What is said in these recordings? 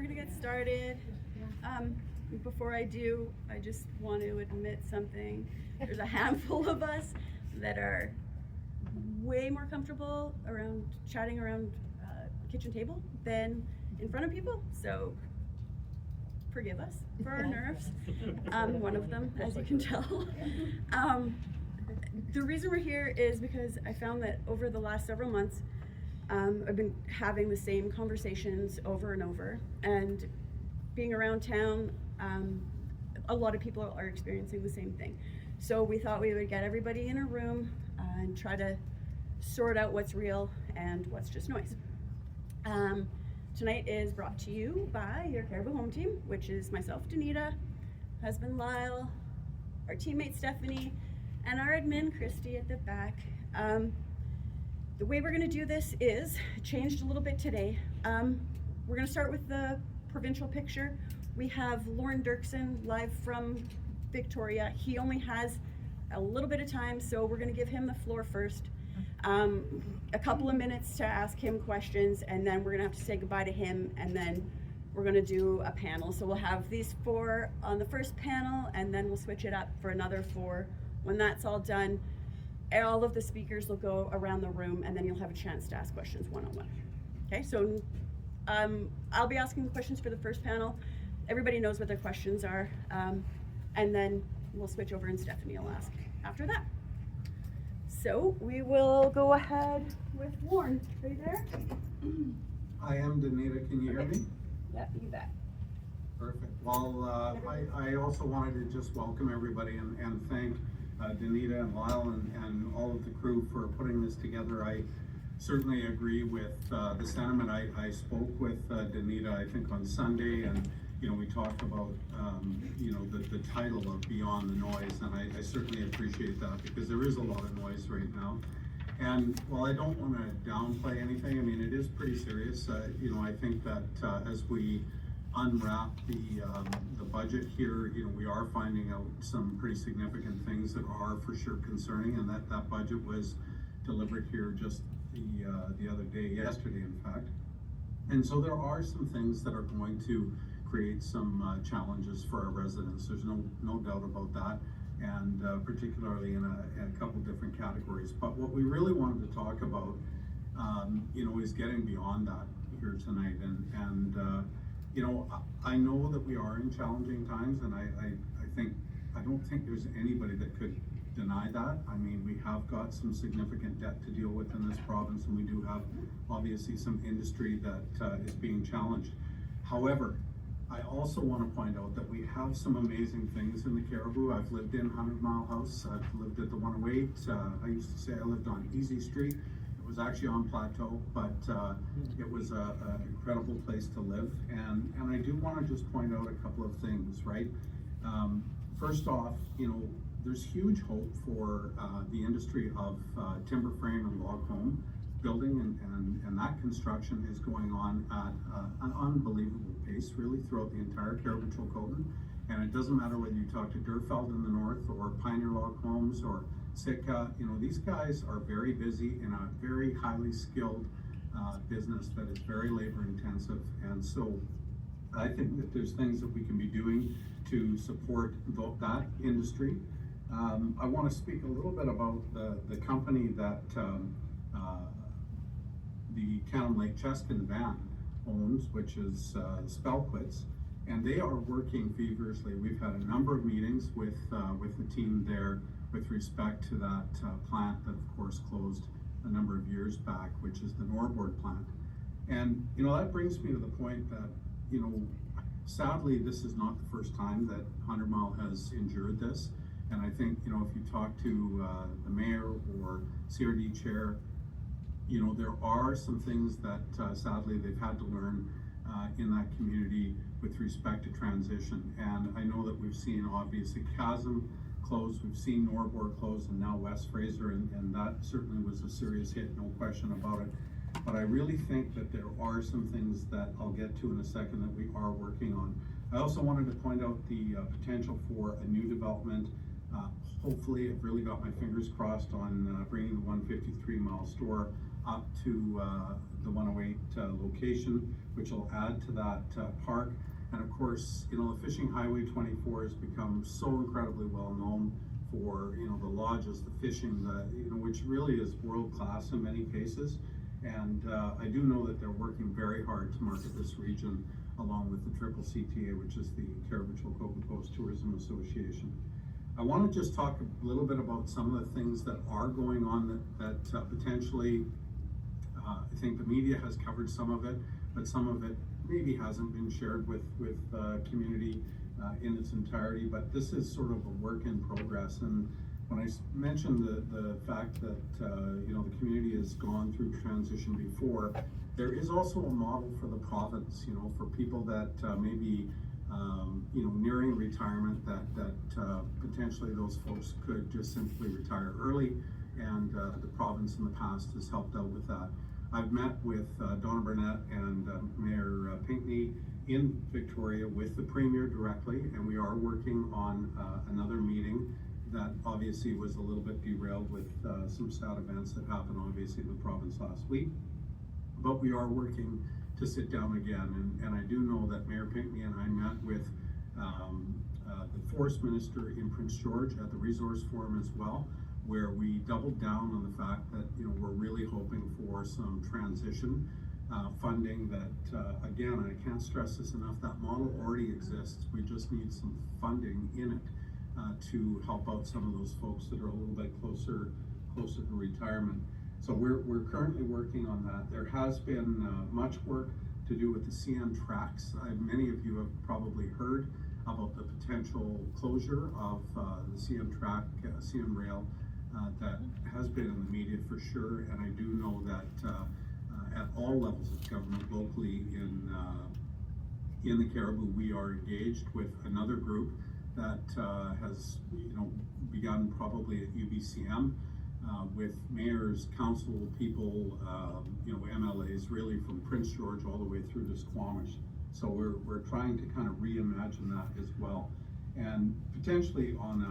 gonna get started. Before I do, I just want to admit something. There's a handful of us that are way more comfortable around chatting around the kitchen table than in front of people. So forgive us for our nerves. One of them, as you can tell. The reason we're here is because I found that over the last several months, I've been having the same conversations over and over, and being around town, a lot of people are experiencing the same thing. So we thought we would get everybody in a room and try to sort out what's real and what's just noise. Tonight is brought to you by your Caribou Home Team, which is myself, Danita, husband Lyle, our teammate Stephanie, and our admin Christy at the back. The way we're going to do this is changed a little bit today. We're going to start with the provincial picture. We have Lauren Dirksen live from Victoria. He only has a little bit of time, so we're going to give him the floor first. A couple of minutes to ask him questions, and then we're going to have to say goodbye to him, and then we're going to do a panel. So we'll have these four on the first panel, and then we'll switch it up for another four. When that's all done, all of the speakers will go around the room, and then you'll have a chance to ask questions one-on-one. Okay, so I'll be asking questions for the first panel. Everybody knows what their questions are, and then we'll switch over and Stephanie will ask after that. So we will go ahead with Lauren. Are you there? I am Danita. Can you hear me? Yeah, you bet. Perfect. Well, I also wanted to just welcome everybody and thank Danita and Lyle and all of the crew for putting this together. I certainly agree with the sentiment. I spoke with Danita, I think, on Sunday, and we talked about the title of Beyond the Noise, and I certainly appreciate that because there is a lot of noise right now. And while I don't want to downplay anything, I mean, it is pretty serious. I think that as we unwrap the budget here, we are finding out some pretty significant things that are for sure concerning, and that budget was delivered here just the other day, yesterday in fact. And so there are some things that are going to create some challenges for our residents. There's no doubt about that, and particularly in a couple different categories. But what we really wanted to talk about, is getting beyond that here tonight. And I know that we are in challenging times, and I don't think there's anybody that could deny that. I mean, we have got some significant debt to deal with in this province, and we do have obviously some industry that is being challenged. However, I also want to point out that we have some amazing things in the Caribou. I've lived in 100 Mile House. I've lived at the 108. I used to say I lived on Easy Street. It was actually on Plateau, but it was an incredible place to live. And I do want to just point out a couple of things, right? First off, there's huge hope for the industry of timber frame and log home building, and that construction is going on at an unbelievable pace, really, throughout the entire Caribou-Chilcotin. And it doesn't matter whether you talk to Durfeld in the north or Pioneer Log Homes or Sitka. These guys are very busy in a very highly skilled business that is very labor intensive. And so I think that there's things that we can be doing to support that industry. I want to speak a little bit about the company that the Town Lake Cheskin van owns, which is Spellquits, and they are working feverishly. We've had a number of meetings with the team there with respect to that plant that of course closed a number of years back, which is the Norbord plant. And that brings me to the point that sadly this is not the first time that 100 Mile has endured this. And I think if you talk to the mayor or CRD chair, there are some things that sadly they've had to learn in that community with respect to transition. And I know that we've seen obviously Chasm close, we've seen Norbord close, and now West Fraser, and that certainly was a serious hit, no question about it. But I really think that there are some things that I'll get to in a second that we are working on. I also wanted to point out the potential for a new development. Hopefully, I've really got my fingers crossed on bringing the 153 Mile store up to the 108 location, which will add to that park. And of course, you know, the Fishing Highway 24 has become so incredibly well known for, you know, the lodges, the fishing, you know, which really is world class in many cases. And I do know that they're working very hard to market this region along with the Triple CTA, which is the Caribou-Chilcotin Coast Tourism Association. I want to just talk a little bit about some of the things that are going on that potentially, I think the media has covered some of it, but some of it maybe hasn't been shared with community in its entirety. But this is sort of a work in progress. And when I mentioned the fact that you know, the community has gone through transition before, there is also a model for the province, you know, for people that may be you know, nearing retirement, that potentially those folks could just simply retire early, and the province in the past has helped out with that. I've met with Donna Burnett and Mayor Pinckney in Victoria with the Premier directly, and we are working on another meeting that obviously was a little bit derailed with some sad events that happened obviously in the province last week. But we are working to sit down again, and I do know that Mayor Pinckney and I met with the Forest Minister in Prince George at the Resource Forum as well, where we doubled down on the fact that, you know, we're really hoping for some transition funding that, again, I can't stress this enough, that model already exists. We just need some funding in it to help out some of those folks that are a little bit closer to retirement. So we're currently working on that. There has been much work to do with the CN tracks. Many of you have probably heard about the potential closure of the CN track, CN rail, that has been in the media for sure. And I do know that at all levels of government, locally in the Caribou, we are engaged with another group that has, you know, begun probably at UBCM. With mayors, council people, you know, MLAs, really from Prince George all the way through to Squamish. So we're trying to kind of reimagine that as well, and potentially on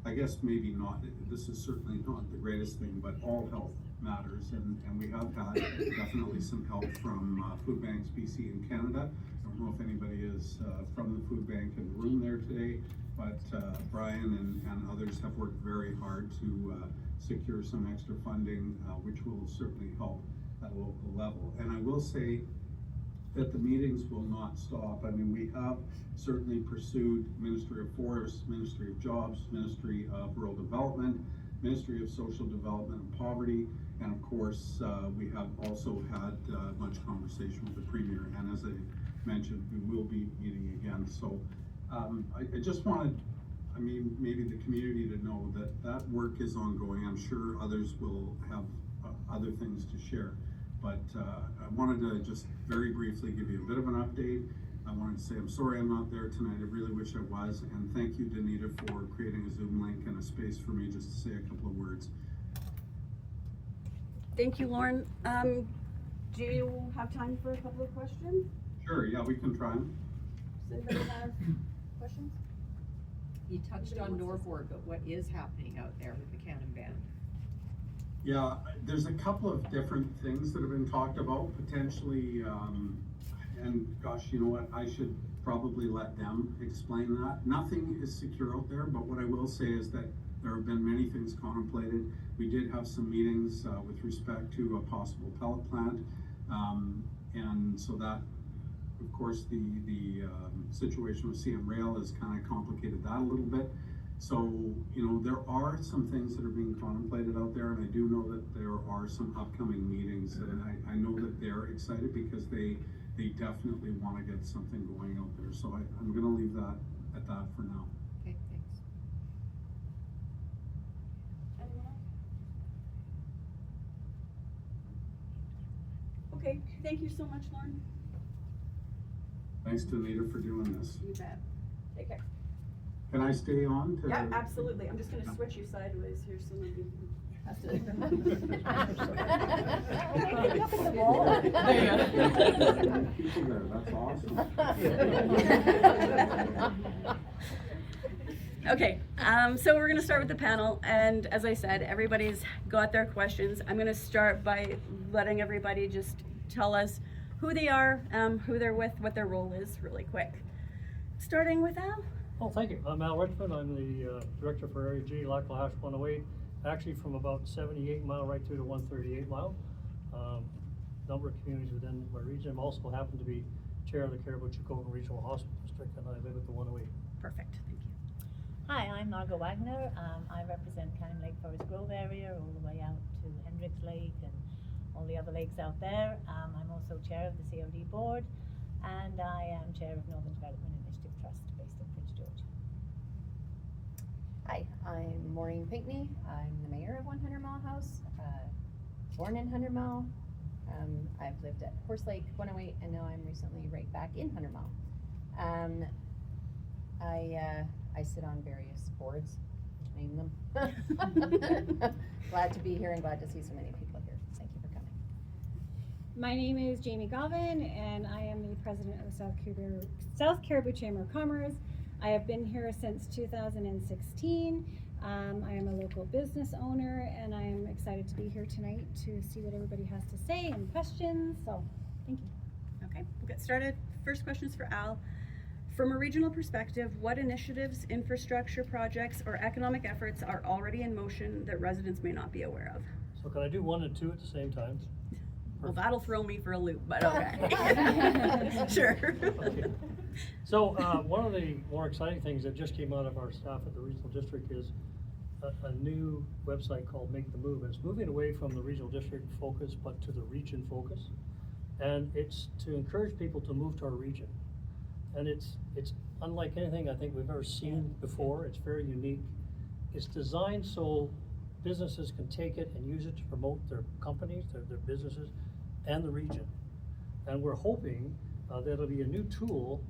I guess maybe not. This is certainly not the greatest thing, but all health matters, and we have had definitely some help from Food Banks BC and Canada. I don't know if anybody is from the food bank in the room there today, but Brian and others have worked very hard to secure some extra funding, which will certainly help at a local level. And I will say that the meetings will not stop. I mean, we have certainly pursued Ministry of Forests, Ministry of Jobs, Ministry of Rural Development, Ministry of Social Development and Poverty, and of course, we have also had much conversation with the Premier, and as I mentioned, we will be meeting again. So I just wanted, I mean, maybe the community to know that that work is ongoing. I'm sure others will have other things to share, but I wanted to just very briefly give you a bit of an update. I wanted to say I'm sorry I'm not there tonight. I really wish I was, and thank you, Danita, for creating a Zoom link and a space for me just to say a couple of words. Thank you, Lauren. Do you have time for a couple of questions? Sure, yeah, we can try them. Does anybody have questions? You touched on Northward, but what is happening out there with the Cannon Band? Yeah, there's a couple of different things that have been talked about, potentially, and gosh, you know what, I should probably let them explain that. Nothing is secure out there, but what I will say is that there have been many things contemplated. We did have some meetings with respect to a possible pellet plant, and so that, of course, the situation with CN Rail has kind of complicated that a little bit. So, you know, there are some things that are being contemplated out there, and I do know that there are some upcoming meetings, and I know that they're excited because they definitely want to get something going out there. So I'm going to leave that at that for now. Okay, thanks. Anyone else? Okay, thank you so much, Lauren. Thanks to Anita for doing this. You bet. Take care. Can I stay on to? Yeah, absolutely. I'm just gonna switch you sideways here so that you have to. Up at the wall. People there, that's awesome. Okay, so we're gonna start with the panel, and as I said, everybody's got their questions. I'm gonna start by letting everybody just tell us who they are, who they're with, what their role is, really quick. Starting with Al. Oh, thank you. I'm Al Richmond. I'm the director for Area G, Lackahash 108, actually from about 78 mile right through to 138 mile. Number of communities within my region. I'm also happen to be chair of the Caribou-Chilcotin Regional Hospital District, and I live at the 108. Perfect, thank you. Hi, I'm Margot Wagner. I represent Cannon Lake Forest Grove area all the way out to Hendricks Lake and all the other lakes out there. I'm also chair of the COD board, and I am chair of Northern Development Initiative Trust based in Prince George. Hi, I'm Maureen Pinckney. I'm the mayor of 100 Mile House, born in 100 Mile. I've lived at Horse Lake 108, and now I'm recently right back in 100 Mile. I sit on various boards, name them. Glad to be here and glad to see so many people here. Thank you for coming. My name is Jamie Galvin, and I am the president of the South Caribou Chamber of Commerce. I have been here since 2016. I am a local business owner, and I am excited to be here tonight to see what everybody has to say and questions. So, thank you. Okay, we'll get started. First question is for Al. From a regional perspective, what initiatives, infrastructure projects, or economic efforts are already in motion that residents may not be aware of? So can I do 1 and 2 at the same time? Well, that'll throw me for a loop, but okay. Sure. Okay. So one of the more exciting things that just came out of our staff at the regional district is a new website called Make the Move. And it's moving away from the regional district focus, but to the region focus. And it's to encourage people to move to our region. And it's unlike anything I think we've ever seen before. It's very unique. It's designed so businesses can take it and use it to promote their companies, their businesses, and the region. And we're hoping that it'll be a new tool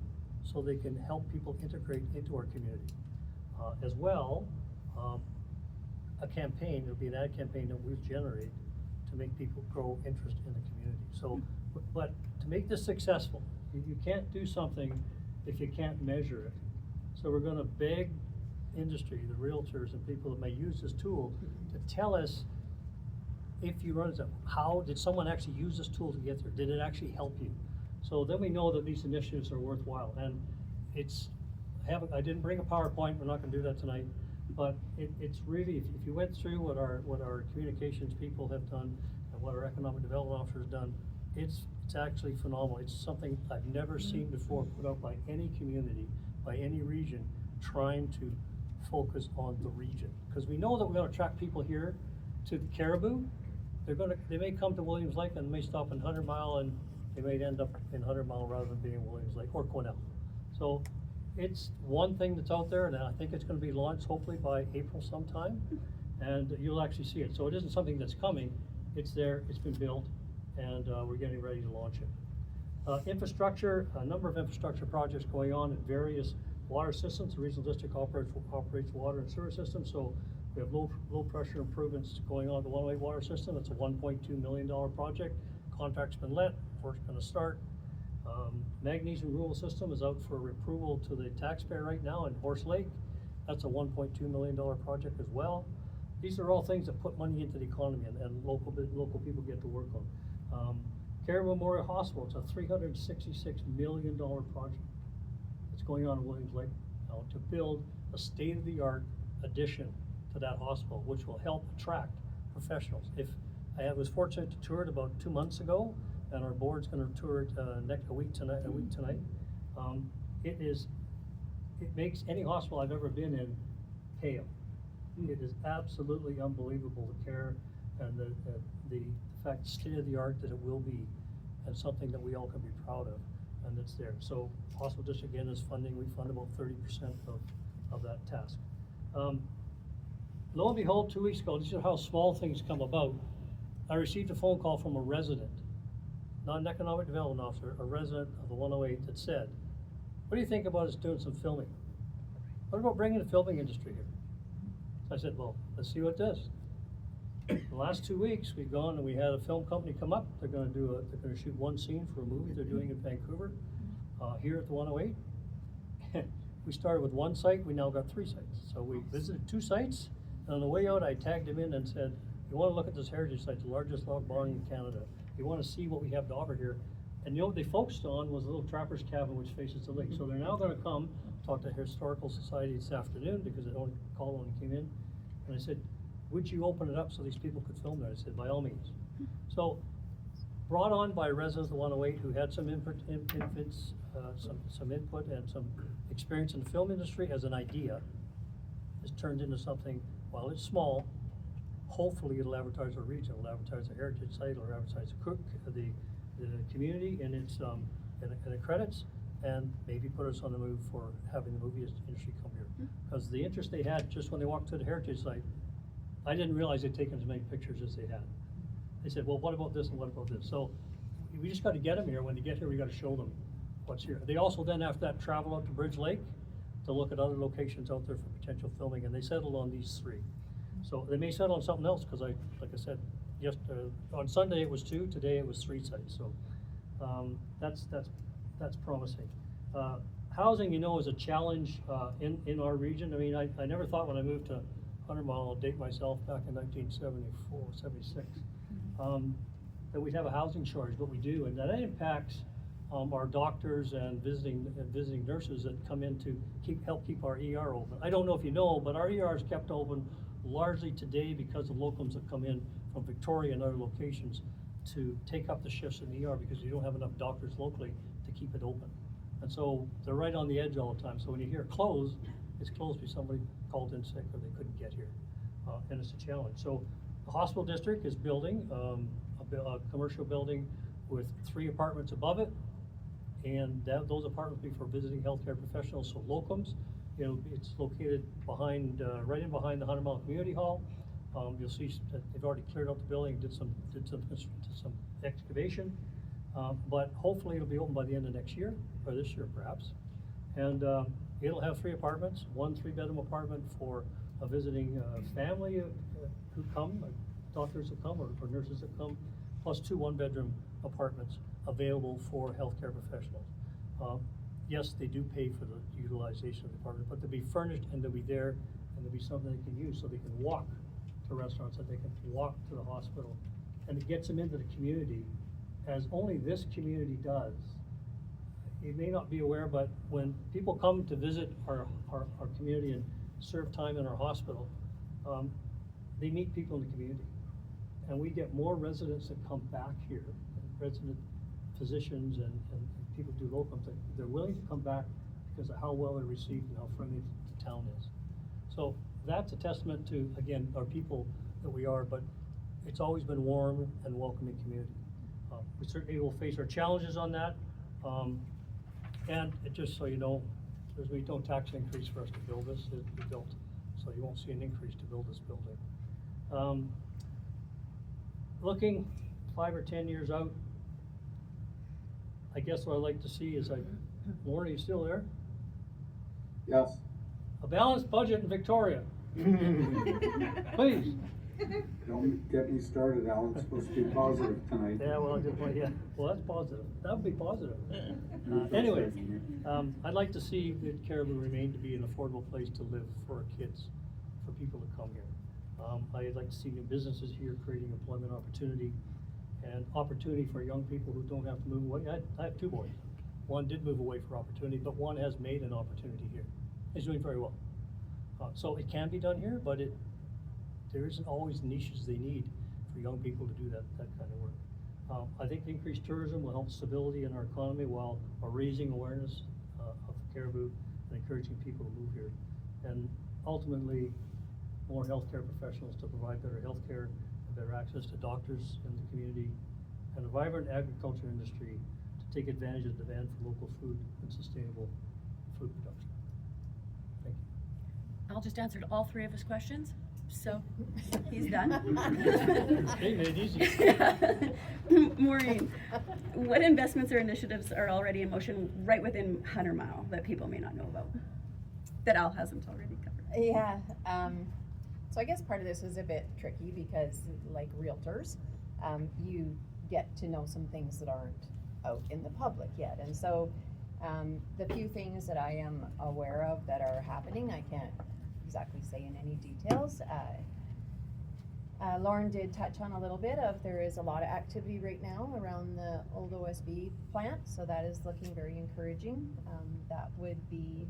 so they can help people integrate into our community. As well, a campaign, it'll be an ad campaign that we've generated to make people grow interest in the community. So, but to make this successful, you can't do something if you can't measure it. So we're gonna beg industry, the realtors and people that may use this tool to tell us if you run into, how did someone actually use this tool to get there? Did it actually help you? So then we know that these initiatives are worthwhile. And I didn't bring a PowerPoint, we're not gonna do that tonight, but it's really, if you went through what our communications people have done and what our economic development officer has done, it's actually phenomenal. It's something I've never seen before put out by any community, by any region, trying to focus on the region. Because we know that we're gonna attract people here to the Caribou. They may come to Williams Lake and may stop in 100 Mile, and they may end up in 100 Mile rather than being in Williams Lake or Quesnel. So it's one thing that's out there, and I think it's gonna be launched hopefully by April sometime, and you'll actually see it. So it isn't something that's coming, it's there, it's been built, and we're getting ready to launch it. Infrastructure, a number of infrastructure projects going on in various water systems. The regional district operates water and sewer systems, so we have low pressure improvements going on the 108 water system. It's a $1.2 million project. Contract's been let, work's gonna start. Magnesium rural system is out for approval to the taxpayer right now in Horse Lake. That's a $1.2 million project as well. These are all things that put money into the economy and local people get to work on. Caribou Memorial Hospital, it's a $366 million project. It's going on in Williams Lake now to build a state-of-the-art addition to that hospital, which will help attract professionals. I was fortunate to tour it about 2 months ago, and our board's going to tour it a week tonight. It makes any hospital I've ever been in pale. It is absolutely unbelievable, the care and the fact, state-of-the-art that it will be, and something that we all can be proud of, and it's there. So hospital district again is funding. We fund about 30% of that task. Lo and behold, 2 weeks ago, these are how small things come about. I received a phone call from a resident, not an economic development officer, a resident of the 108 that said, what do you think about us doing some filming? What about bringing the filming industry here? So I said, well, let's see what it does. The last 2 weeks, we've gone and we had a film company come up. They're gonna shoot one scene for a movie they're doing in Vancouver, here at the 108. we started with one site, we now got 3 sites. So we visited 2 sites, and on the way out, I tagged him in and said, you wanna look at this heritage site, the largest log barn in Canada. You wanna see what we have to offer here. And you know what they focused on was a little trapper's cabin which faces the lake. So they're now gonna come talk to Historical Society this afternoon because the call only came in. And I said, would you open it up so these people could film there? I said, by all means. So, brought on by residents of 108 who had some input, some input and some experience in the film industry as an idea, has turned into something, while it's small, hopefully it'll advertise our region, it'll advertise the heritage site, it'll advertise the community and its and the credits, and maybe put us on the move for having the movie industry come here. Because the interest they had just when they walked to the heritage site, I didn't realize they'd taken as many pictures as they had. They said, well, what about this and what about this? So we just got to get them here. When they get here, we got to show them what's here. They also then after that travel out to Bridge Lake to look at other locations out there for potential filming, and they settled on these 3. So they may settle on something else because like I said, just on Sunday it was 2, today it was 3 sites. So that's promising. Housing, you know, is a challenge in our region. I mean, I never thought when I moved to 100 Mile, I'll date myself, back in 1974, 76, that we'd have a housing shortage, but we do, and that impacts our doctors and visiting nurses that come in to help keep our ER open. I don't know if you know, but our ER is kept open largely today because of locums that come in from Victoria and other locations to take up the shifts in the ER because you don't have enough doctors locally to keep it open. And so they're right on the edge all the time. So when you hear closed, it's closed because somebody called in sick or they couldn't get here. And it's a challenge. So the hospital district is building a commercial building with 3 apartments above it. And those apartments will be for visiting healthcare professionals, so locums. You know, it's located behind, right in behind the 100 Mile Community Hall. You'll see that they've already cleared out the building, did some excavation. But hopefully it'll be open by the end of next year, or this year perhaps. And it'll have 3 apartments, 1 3-bedroom apartment for a visiting family who come, doctors that come or nurses that come, plus 2 1-bedroom apartments available for healthcare professionals. Yes, they do pay for the utilization of the apartment, but they'll be furnished and they'll be there and there'll be something they can use so they can walk to restaurants, that they can walk to the hospital. And it gets them into the community as only this community does. You may not be aware, but when people come to visit our community and serve time in our hospital, they meet people in the community. And we get more residents that come back here, resident physicians and people do locums, that they're willing to come back because of how well they're received and how friendly the town is. So that's a testament to, again, our people that we are, but it's always been warm and welcoming community. We certainly will face our challenges on that. And just so you know, there's no tax increase for us to build this, it'll be built. So you won't see an increase to build this building. Looking 5 or 10 years out, I guess what I'd like to see is, Lauren, are you still there? Yes. A balanced budget in Victoria. Please. Don't get me started, Alan. It's supposed to be positive tonight. Yeah, well, well, that's positive. That would be positive. Anyway, I'd like to see that Caribou remain to be an affordable place to live for our kids, for people to come here. I'd like to see new businesses here creating employment opportunity and opportunity for young people who don't have to move away. I have 2 boys. One did move away for opportunity, but one has made an opportunity here. He's doing very well. So it can be done here, but there isn't always niches they need for young people to do that kind of work. I think increased tourism will help stability in our economy while raising awareness of Caribou and encouraging people to move here. And ultimately, more healthcare professionals to provide better healthcare and better access to doctors in the community, and a vibrant agriculture industry to take advantage of the demand for local food and sustainable food production. Thank you. I'll just answer to all 3 of his questions. So he's done. Hey, made it easy. Maureen, what investments or initiatives are already in motion right within 100 Mile that people may not know about, that Al hasn't already covered? Yeah, so I guess part of this is a bit tricky because, like realtors, you get to know some things that aren't out in the public yet. And so The few things that I am aware of that are happening, I can't exactly say in any details. Lauren did touch on a little bit of there is a lot of activity right now around the old OSB plant, so that is looking very encouraging. That would be,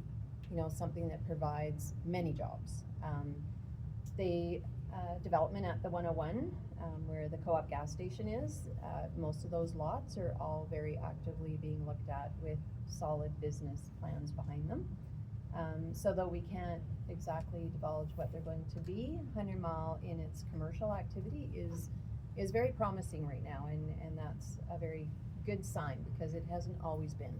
you know, something that provides many jobs. The development at the 101, where the co-op gas station is, most of those lots are all very actively being looked at with solid business plans behind them. So though we can't exactly divulge what they're going to be, 100 Mile in its commercial activity is very promising right now, and that's a very good sign because it hasn't always been.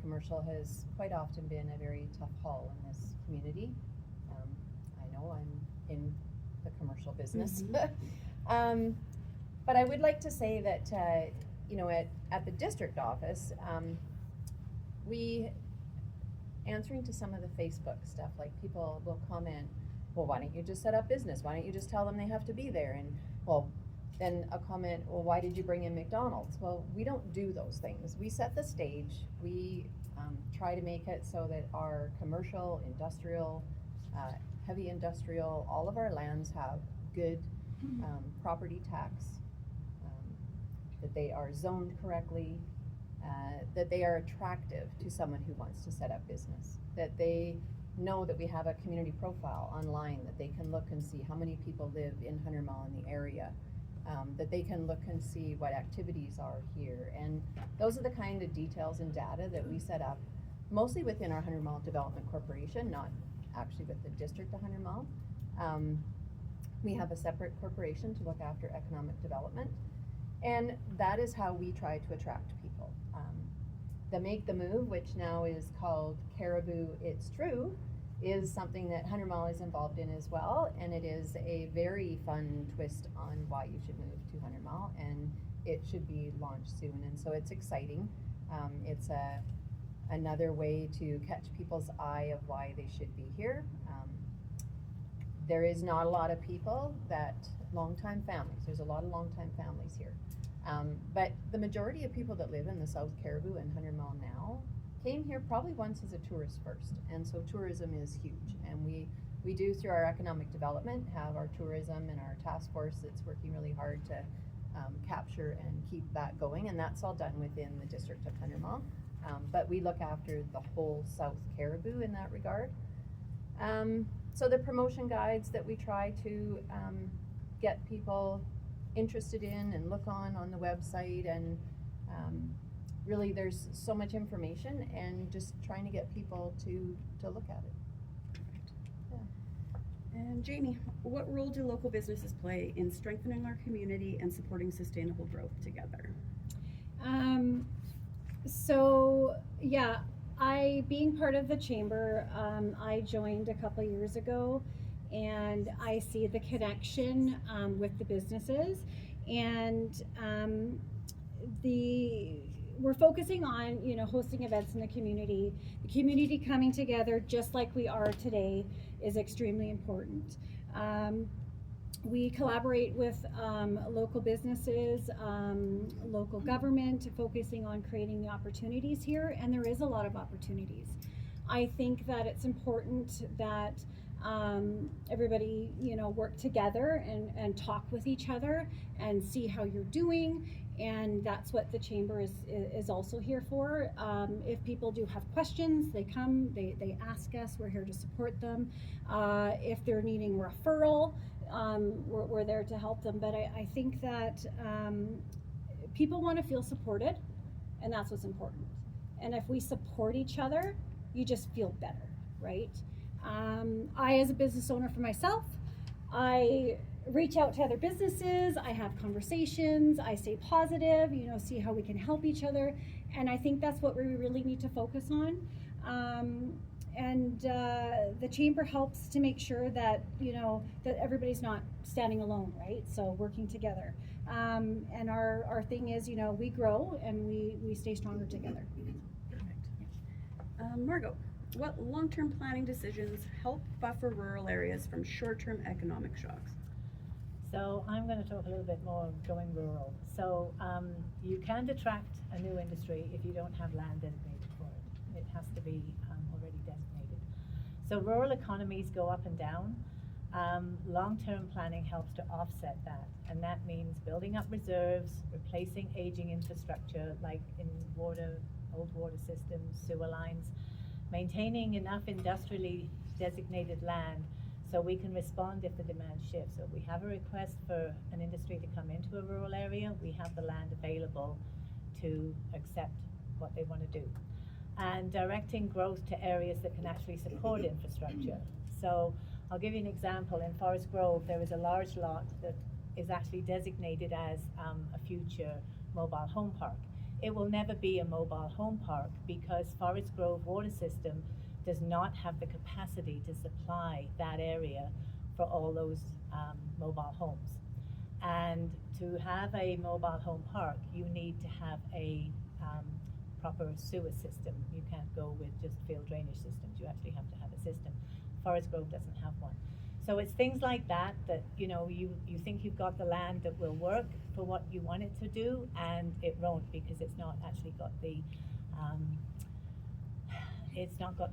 Commercial has quite often been a very tough haul in this community. I know I'm in the commercial business. But I would like to say that, you know, at the district office, we, answering to some of the Facebook stuff, like people will comment, well, why don't you just set up business? Why don't you just tell them they have to be there? And, well, then a comment, well, why did you bring in McDonald's? Well, we don't do those things. We set the stage. We try to make it so that our commercial, industrial, heavy industrial, all of our lands have good property tax, that they are zoned correctly, that they are attractive to someone who wants to set up business, that they know that we have a community profile online, that they can look and see how many people live in 100 Mile in the area, that they can look and see what activities are here. And those are the kind of details and data that we set up, mostly within our 100 Mile Development Corporation, not actually with the district 100 Mile. We have a separate corporation to look after economic development. And that is how we try to attract people. The Make the Move, which now is called Caribou It's True, is something that 100 Mile is involved in as well, and it is a very fun twist on why you should move to 100 Mile, and it should be launched soon, and so it's exciting. It's another way to catch people's eye of why they should be here. There is not a lot of people long-time families, there's a lot of long-time families here. But the majority of people that live in the South Caribou and 100 Mile now came here probably once as a tourist first, and so tourism is huge. And we do, through our economic development, have our tourism and our task force that's working really hard to capture and keep that going, and that's all done within the district of 100 Mile. But we look after the whole South Caribou in that regard. So the promotion guides that we try to get people interested in and look on the website, and really there's so much information, and just trying to get people to look at it. Yeah. And Jamie, what role do local businesses play in strengthening our community and supporting sustainable growth together? So yeah, being part of the chamber, I joined a couple years ago, and I see the connection with the businesses, and we're focusing on, you know, hosting events in the community. The community coming together just like we are today is extremely important. We collaborate with local businesses, local government, focusing on creating the opportunities here, and there is a lot of opportunities. I think that it's important that everybody, you know, work together and talk with each other and see how you're doing, and that's what the chamber is also here for. If people do have questions, they come, they ask us, we're here to support them. If they're needing referral, we're there to help them. But I think that people want to feel supported, and that's what's important. And if we support each other, you just feel better, right? I, as a business owner for myself, I reach out to other businesses, I have conversations, I stay positive, you know, see how we can help each other. And I think that's what we really need to focus on. The chamber helps to make sure that, you know, that everybody's not standing alone, right? So working together. And our thing is, you know, we grow and we stay stronger together. Perfect. Margot, what long-term planning decisions help buffer rural areas from short-term economic shocks? So I'm going to talk a little bit more going rural. So you can't attract a new industry if you don't have land designated for it. it has to be already designated. So rural economies go up and down. Long-term planning helps to offset that, and that means building up reserves, replacing aging infrastructure like in water, old water systems, sewer lines, maintaining enough industrially designated land so we can respond if the demand shifts. So if we have a request for an industry to come into a rural area, we have the land available to accept what they want to do. And directing growth to areas that can actually support infrastructure. So I'll give you an example. In Forest Grove, there is a large lot that is actually designated as a future mobile home park. It will never be a mobile home park because Forest Grove water system does not have the capacity to supply that area for all those mobile homes. And to have a mobile home park, you need to have a proper sewer system. You can't go with just field drainage systems. You actually have to have a system. Forest Grove doesn't have one. So it's things like that that, you know, you think you've got the land that will work for what you want it to do, and it won't because it's not actually got the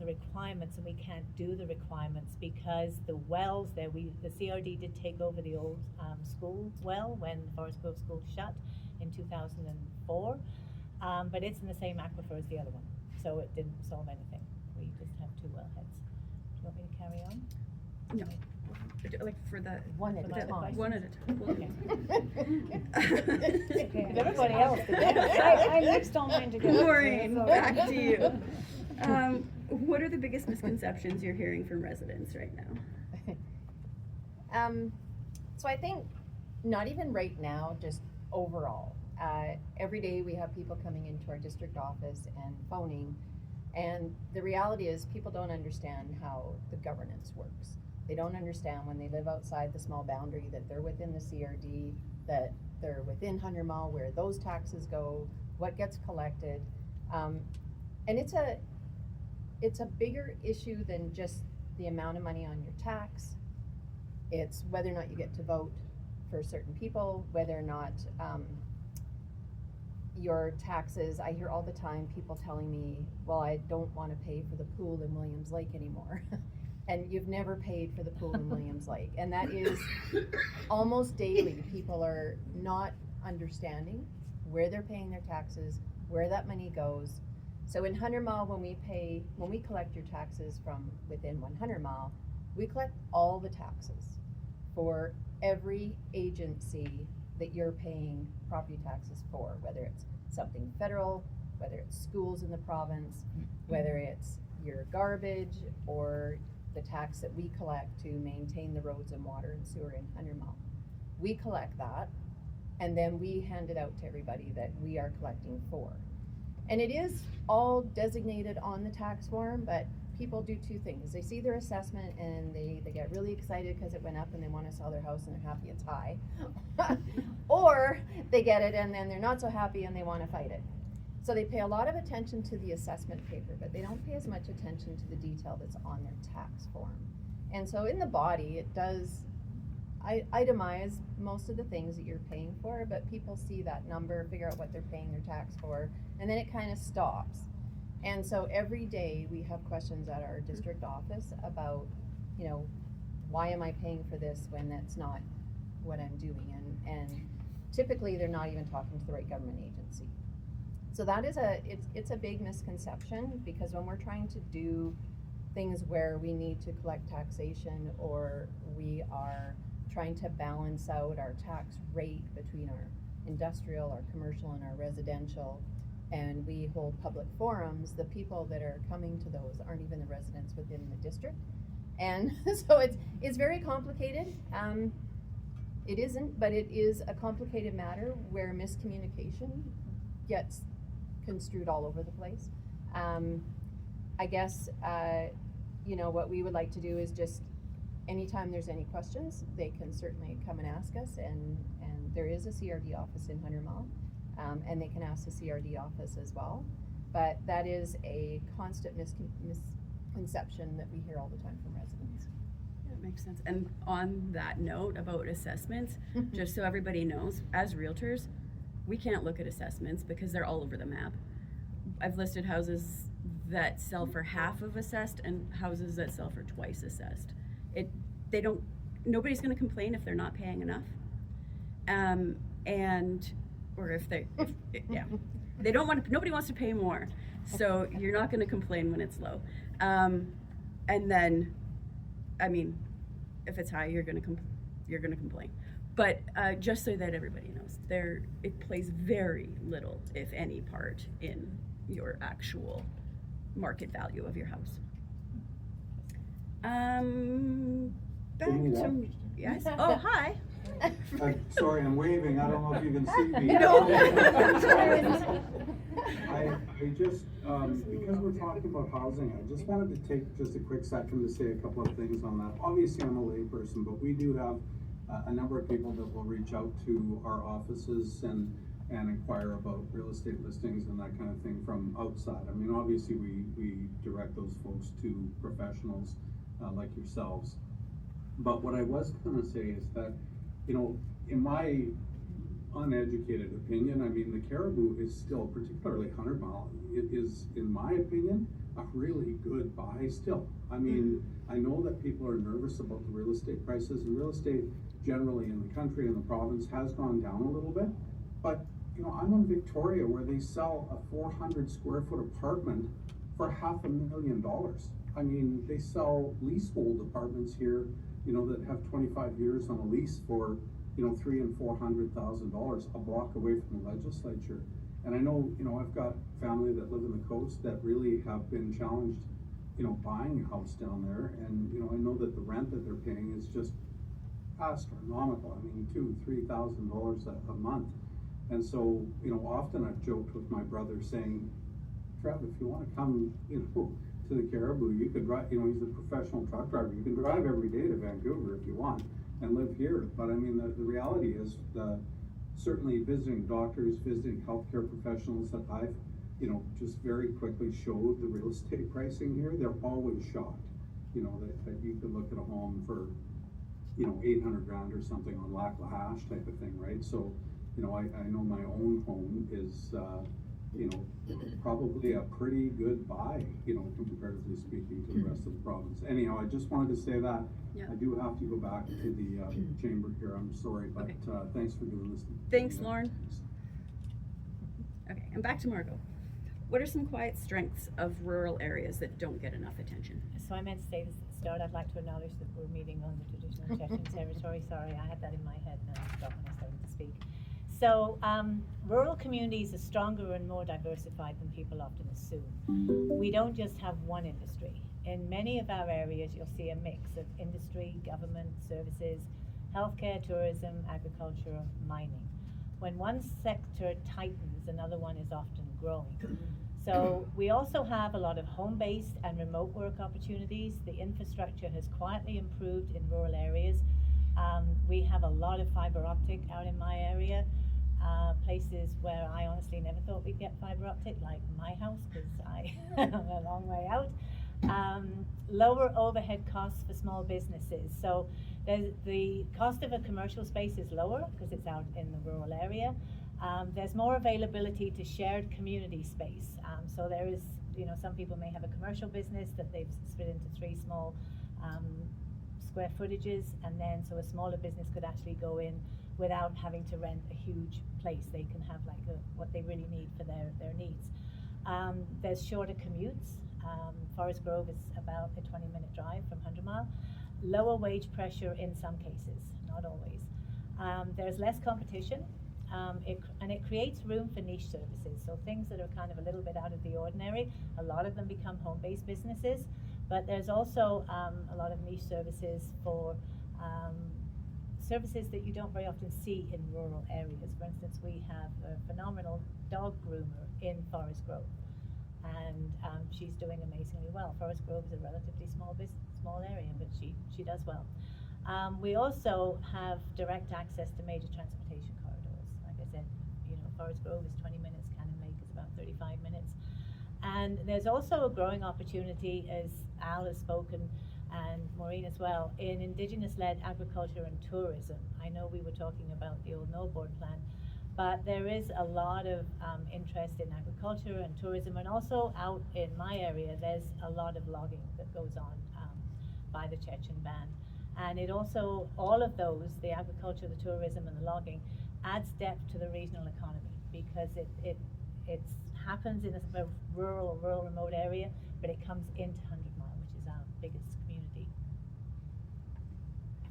requirements, and we can't do the requirements because the wells there, the CRD did take over the old school well when Forest Grove School shut in 2004, but it's in the same aquifer as the other one, so it didn't solve anything. We just have two wellheads. Do you want me to carry on? No. Like for the One at For a the time. one at a time. Okay. Okay. If everybody else did I mixed all mine together. Maureen, so- back to you. What are the biggest misconceptions you're hearing from residents right now? So I think not even right now, just overall. Every day we have people coming into our district office and phoning, and the reality is people don't understand how the governance works. They don't understand when they live outside the small boundary that they're within the CRD, that they're within 100 mile where those taxes go, what gets collected. And it's a bigger issue than just the amount of money on your tax. It's whether or not you get to vote for certain people, whether or not your taxes. I hear all the time people telling me, well, I don't want to pay for the pool in Williams Lake anymore. And you've never paid for the pool in Williams Lake. And that is almost daily. People are not understanding where they're paying their taxes, where that money goes. So in 100 mile, when we collect your taxes from within 100 mile, we collect all the taxes for every agency that you're paying property taxes for, whether it's something federal, whether it's schools in the province, whether it's your garbage or the tax that we collect to maintain the roads and water and sewer in 100 mile. We collect that, and then we hand it out to everybody that we are collecting for. And it is all designated on the tax form, but people do two things. They see their assessment and they get really excited because it went up and they want to sell their house and they're happy it's high. Or they get it and then they're not so happy and they want to fight it. So they pay a lot of attention to the assessment paper, but they don't pay as much attention to the detail that's on their tax form. And so in the body, it does itemize most of the things that you're paying for, but people see that number, figure out what they're paying their tax for, and then it kind of stops. And so every day we have questions at our district office about, you know, why am I paying for this when that's not what I'm doing? And typically they're not even talking to the right government agency. So that is it's a big misconception, because when we're trying to do things where we need to collect taxation or we are trying to balance out our tax rate between our industrial, our commercial, and our residential, and we hold public forums, the people that are coming to those aren't even the residents within the district. And so it's very complicated. It isn't, but it is a complicated matter where miscommunication gets construed all over the place. I guess, you know, what we would like to do is just, anytime there's any questions, they can certainly come and ask us, and there is a CRD office in 100 Mile, and they can ask the CRD office as well. But that is a constant misconception that we hear all the time from residents. That makes sense. And on that note about assessments, just so everybody knows, as realtors, we can't look at assessments because they're all over the map. I've listed houses that sell for half of assessed and houses that sell for twice assessed. Nobody's gonna complain if they're not paying enough. Or if they don't want, nobody wants to pay more. So you're not gonna complain when it's low. And then, I mean, if it's high, you're gonna complain. But just so that everybody knows, it plays very little, if any, part in your actual market value of your house. Back to, yes, oh, hi. Sorry, I'm waving, I don't know if you can see me. No. I just, because we're talking about housing, I just wanted to take just a quick second to say a couple of things on that. Obviously, I'm a layperson, but we do have a number of people that will reach out to our offices and inquire about real estate listings and that kind of thing from outside. I mean, obviously, we direct those folks to professionals like yourselves. But what I was gonna say is that, you know, in my uneducated opinion, I mean, the Caribou is still, particularly 100 Mile, it is, in my opinion, a really good buy still. I mean, I know that people are nervous about the real estate prices, and real estate generally in the country and the province has gone down a little bit. But, you know, I'm in Victoria where they sell a 400 square foot apartment for $500,000. I mean, they sell leasehold apartments here, you know, that have 25 years on a lease for, you know, $300,000 and $400,000 a block away from the legislature. And I know, you know, I've got family that live in the coast that really have been challenged, you know, buying a house down there. And, you know, I know that the rent that they're paying is just astronomical. I mean, $2,000-3,000 a month. And so, you know, often I've joked with my brother saying, Trev, if you want to come, you know, to the Caribou, you could drive, you know, he's a professional truck driver. You can drive every day to Vancouver if you want and live here. But I mean, the reality is, certainly visiting doctors, visiting healthcare professionals that I've, you know, just very quickly showed the real estate pricing here, they're always shocked, you know, that you could look at a home for, you know, 800 grand or something on Lac La Hache type of thing, right? So, you know, I know my own home is, you know, probably a pretty good buy, you know, comparatively speaking to the rest of the province. Anyhow, I just wanted to say that. Yeah. I do have to go back to the chamber here, I'm sorry, but Okay. thanks for doing this. Thanks, Lauren. Okay, and back to Margot. What are some quiet strengths of rural areas that don't get enough attention? So I meant to say this at the start, I'd like to acknowledge that we're meeting on the traditional Chechen territory. Sorry, I had that in my head and I stopped when I started to speak. So rural communities are stronger and more diversified than people often assume. We don't just have one industry. In many of our areas, you'll see a mix of industry, government, services, healthcare, tourism, agriculture, mining. When one sector tightens, another one is often growing. So we also have a lot of home-based and remote work opportunities. The infrastructure has quietly improved in rural areas. We have a lot of fiber optic out in my area. Places where I honestly never thought we'd get fiber optic, like my house, because I am a long way out. Lower overhead costs for small businesses. So the cost of a commercial space is lower because it's out in the rural area. There's more availability to shared community space. So there is, you know, some people may have a commercial business that they've split into 3 small square footages, and then so a smaller business could actually go in without having to rent a huge place. They can have like what they really need for their needs. There's shorter commutes. Forest Grove is about a 20-minute drive from 100 Mile. Lower wage pressure in some cases, not always. There's less competition, and it creates room for niche services. So things that are kind of a little bit out of the ordinary, a lot of them become home-based businesses, but there's also a lot of niche services for services that you don't very often see in rural areas. For instance, we have a phenomenal dog groomer in Forest Grove, and she's doing amazingly well. Forest Grove is a relatively small area, but she does well. We also have direct access to major transportation corridors. Like I said, you know, Forest Grove is 20 minutes, Cannon Lake is about 35 minutes. And there's also a growing opportunity, as Al has spoken, and Maureen as well, in Indigenous-led agriculture and tourism. I know we were talking about the old no board plan, But there is a lot of interest in agriculture and tourism, and also out in my area, there's a lot of logging that goes on by the Chechen band. And it also, all of those, the agriculture, the tourism, and the logging, adds depth to the regional economy, because it happens in a rural remote area, but it comes into 100 Mile, which is our biggest community.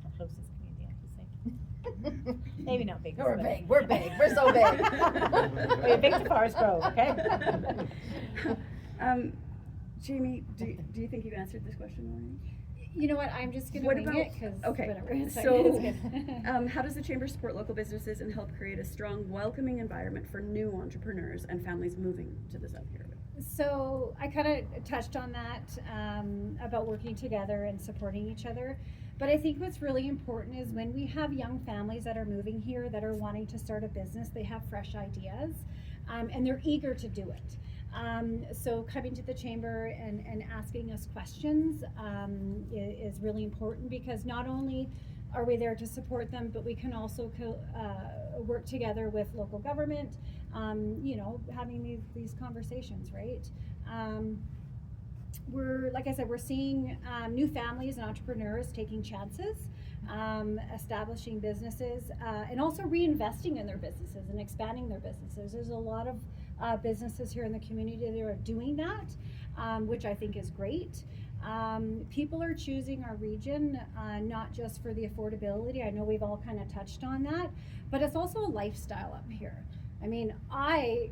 Our closest community, I should say. Maybe not big. We're big, we're big, we're so big. We're big to Forest Grove, okay? Jamie, do you think you answered this question already? You know what, I'm just gonna What wing about- it, cause okay, whatever. It's like- so, it's good. how does the Chamber support local businesses and help create a strong, welcoming environment for new entrepreneurs and families moving to the South Caribbean? So I kind of touched on that about working together and supporting each other. But I think what's really important is when we have young families that are moving here that are wanting to start a business, they have fresh ideas and they're eager to do it. So coming to the chamber and asking us questions is really important, because not only are we there to support them, but we can also work together with local government, you know, having these conversations, right? We're, like I said, we're seeing new families and entrepreneurs taking chances, establishing businesses, and also reinvesting in their businesses and expanding their businesses. There's a lot of businesses here in the community that are doing that, which I think is great. People are choosing our region not just for the affordability. I know we've all kind of touched on that, but it's also a lifestyle up here. I mean, I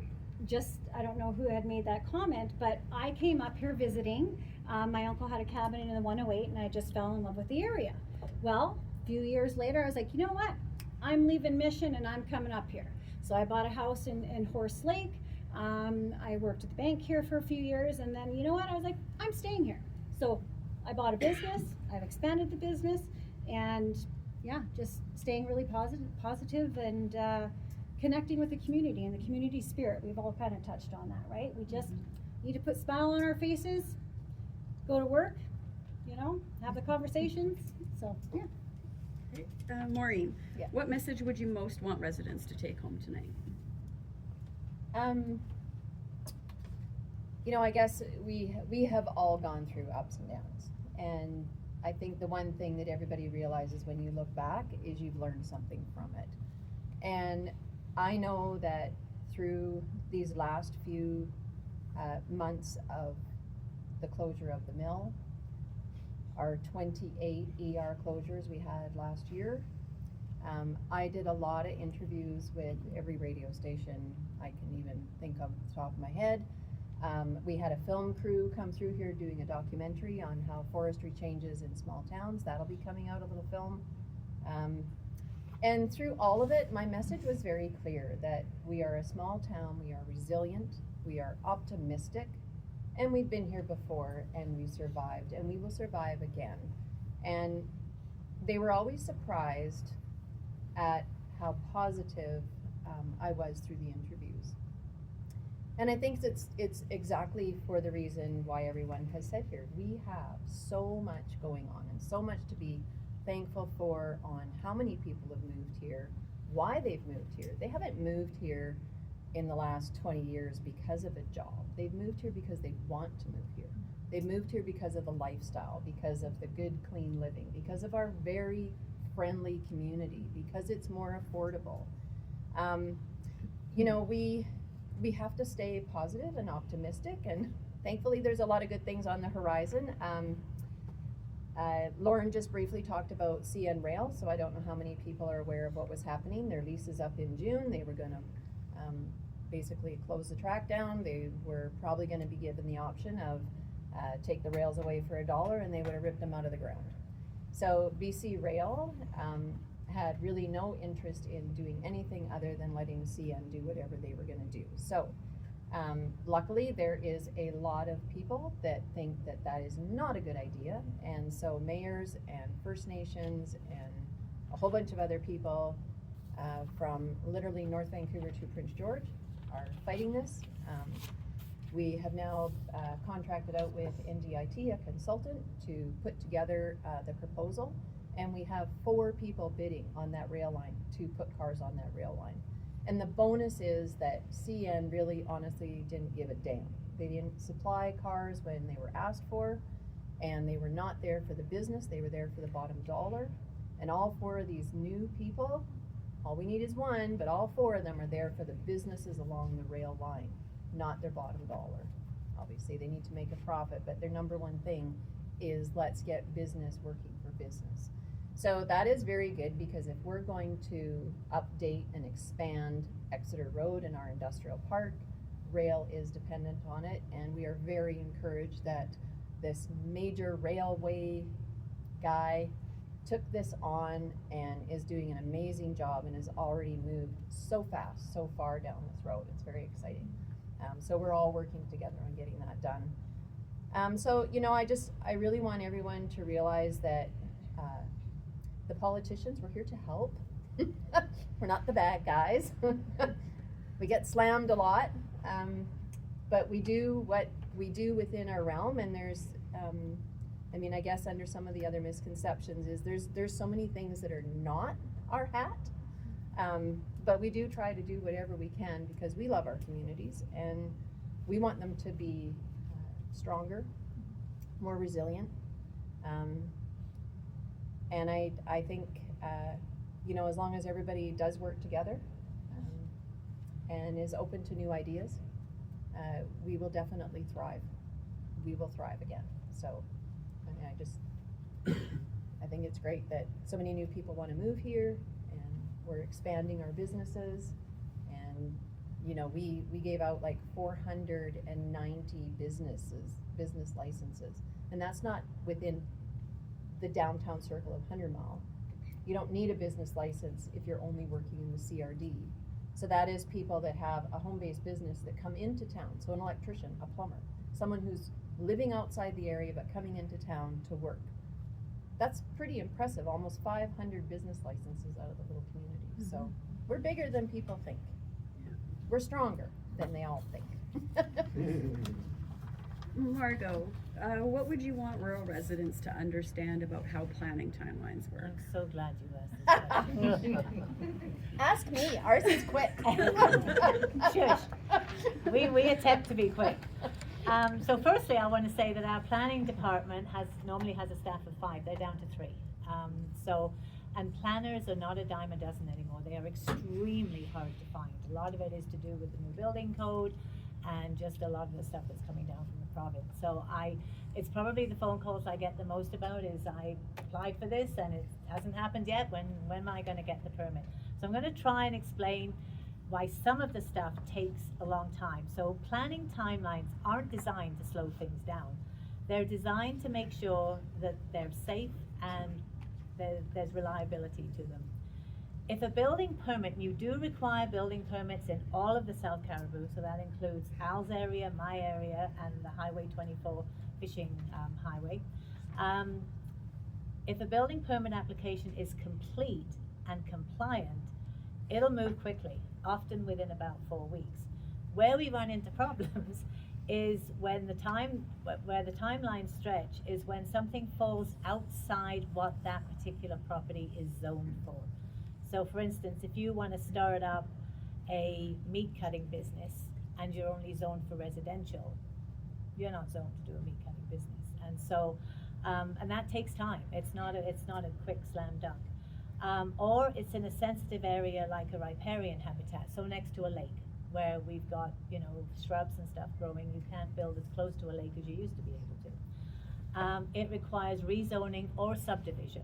don't know who had made that comment, but I came up here visiting. My uncle had a cabin in the 108, and I just fell in love with the area. Well, a few years later, I was like, you know what? I'm leaving Mission and I'm coming up here. So I bought a house in Horse Lake. I worked at the bank here for a few years, and then, you know what? I was like, I'm staying here. So I bought a business. I've expanded the business, and yeah, just staying really positive and connecting with the community and the community spirit. We've all kind of touched on that, right? We just need to put a smile on our faces, go to work, you know, have the conversations. So, yeah. Great. Maureen, Yeah. what message would you most want residents to take home tonight? You know, I guess we have all gone through ups and downs, and I think the one thing that everybody realizes when you look back is you've learned something from it. And I know that through these last few months of the closure of the mill, our 28 ER closures we had last year, I did a lot of interviews with every radio station I can even think of off the top of my head. We had a film crew come through here doing a documentary on how forestry changes in small towns. That'll be coming out, a little film. And through all of it, my message was very clear that we are a small town, we are resilient, we are optimistic, and we've been here before and we survived, and we will survive again. And they were always surprised at how positive I was through the interviews. And I think it's exactly for the reason why everyone has said here. We have so much going on and so much to be thankful for on how many people have moved here, why they've moved here. They haven't moved here in the last 20 years because of a job. They've moved here because they want to move here. They've moved here because of the lifestyle, because of the good, clean living, because of our very friendly community, because it's more affordable. You know, we have to stay positive and optimistic, and thankfully there's a lot of good things on the horizon. Lauren just briefly talked about CN Rail, so I don't know how many people are aware of what was happening. Their lease is up in June. They were gonna basically close the track down. They were probably gonna be given the option of take the rails away for $1, and they would have ripped them out of the ground. So BC Rail had really no interest in doing anything other than letting CN do whatever they were gonna do. So luckily there is a lot of people that think that that is not a good idea, and so mayors and First Nations and a whole bunch of other people from literally North Vancouver to Prince George are fighting this. We have now contracted out with NDIT, a consultant, to put together the proposal, and we have 4 people bidding on that rail line to put cars on that rail line. And the bonus is that CN really honestly didn't give a damn. They didn't supply cars when they were asked for, and they were not there for the business, they were there for the bottom dollar. And all 4 of these new people, all we need is one, but all 4 of them are there for the businesses along the rail line, not their bottom dollar. Obviously, they need to make a profit, but their number one thing is let's get business working for business. So that is very good, because if we're going to update and expand Exeter Road in our industrial park, rail is dependent on it, and we are very encouraged that this major railway guy took this on and is doing an amazing job and has already moved so fast, so far down this road. It's very exciting. So we're all working together on getting that done. So, you know, I really want everyone to realize that the politicians, we're here to help. We're not the bad guys. We get slammed a lot, but we do what we do within our realm, and there's, I mean, I guess under some of the other misconceptions is there's so many things that are not our hat, but we do try to do whatever we can because we love our communities and we want them to be stronger, more resilient, and I think, you know, as long as everybody does work together and is open to new ideas, we will definitely thrive. We will thrive again. So, I mean, I think it's great that so many new people want to move here, and we're expanding our businesses, and you know, we gave out like 490 business licenses, and that's not within the downtown circle of 100 Mile. You don't need a business license if you're only working in the CRD. So that is people that have a home-based business that come into town. So an electrician, a plumber, someone who's living outside the area but coming into town to work. That's pretty impressive, almost 500 business licenses out of the little community. Mm-hmm. So we're bigger than people think. We're stronger than they all think. Margot, what would you want rural residents to understand about how planning timelines work? I'm so glad you asked this question. Ask me, ours is quick. Shush. We attempt to be quick. So firstly, I want to say that our planning department normally has a staff of 5. They're down to 3. And planners are not a dime a dozen anymore. They are extremely hard to find. A lot of it is to do with the new building code and just a lot of the stuff that's coming down from the province. So it's probably the phone calls I get the most about is I applied for this and it hasn't happened yet. When am I going to get the permit? So I'm going to try and explain why some of the stuff takes a long time. So planning timelines aren't designed to slow things down. They're designed to make sure that they're safe and there's reliability to them. If a building permit, you do require building permits in all of the South Caribou, so that includes Al's area, my area, and the Highway 24 fishing highway. If a building permit application is complete and compliant, it'll move quickly, often within about 4 weeks. Where we run into problems is when where the timelines stretch is when something falls outside what that particular property is zoned for. So for instance, if you want to start up a meat cutting business and you're only zoned for residential, you're not zoned to do a meat cutting business. And so, and that takes time. It's not a quick slam dunk. Or it's in a sensitive area like a riparian habitat, so next to a lake where we've got, you know, shrubs and stuff growing. You can't build as close to a lake as you used to be able to. It requires rezoning or subdivision.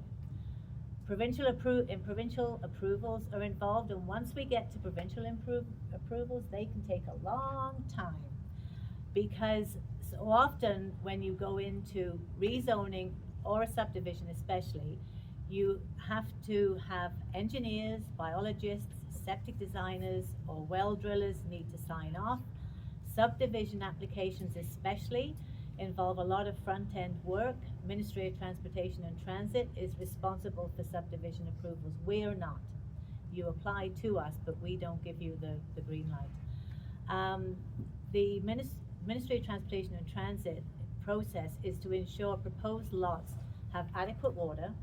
Provincial approvals are involved, and once we get to provincial approvals, they can take a long time, because so often when you go into rezoning or a subdivision especially, you have to have engineers, biologists, septic designers, or well drillers need to sign off. Subdivision applications especially involve a lot of front-end work. Ministry of Transportation and Transit is responsible for subdivision approvals. We are not. You apply to us, but we don't give you the green light. The Ministry of Transportation and Transit process is to ensure proposed lots have adequate water,